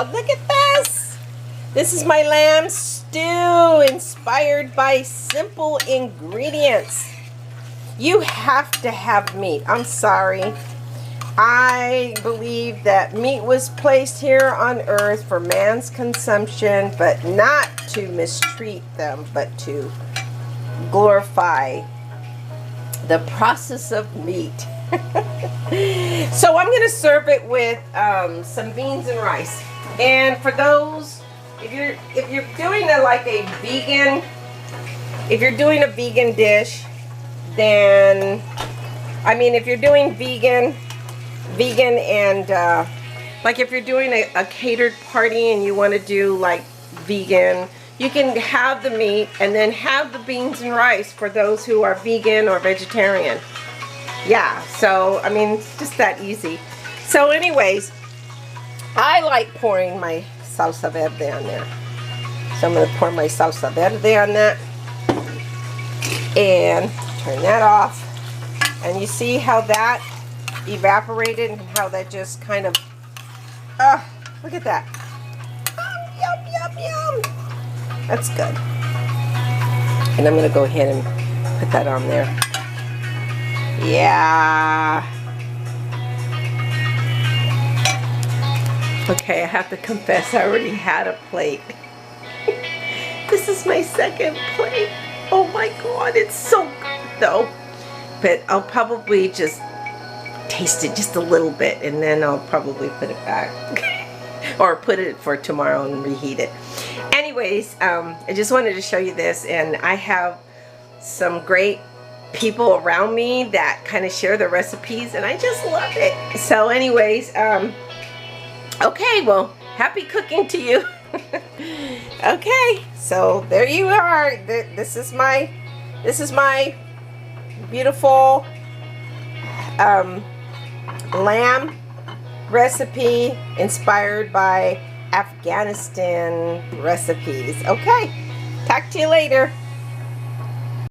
Oh, look at this. This is my lamb stew inspired by simple ingredients. You have to have meat. I'm sorry. I believe that meat was placed here on earth for man's consumption, but not to mistreat them, but to glorify the process of meat. So I'm going to serve it with some beans and rice. And for those, if you're doing a vegan dish, then if you're doing vegan and like if you're doing a catered party and you want to do like vegan, you can have the meat and then have the beans and rice for those who are vegan or vegetarian. Yeah, so it's just that easy. So anyways, I like pouring my salsa verde on there. So I'm going to pour my salsa verde on that and turn that off. And you see how that evaporated and how that just kind of, look at that. Yum, yum, yum. That's good. And I'm going to go ahead and put that on there. Yeah. Okay, I have to confess, I already had a plate. This is my second plate. Oh my God, it's so good though. But I'll probably just taste it just a little bit and then I'll probably put it back. Or put it for tomorrow and reheat it. Anyways, I just wanted to show you this, and I have some great people around me that kind of share the recipes, and I just love it. So anyways, okay, well, happy cooking to you. Okay, so there you are. This is my beautiful lamb recipe inspired by Afghanistan recipes. Okay, talk to you later.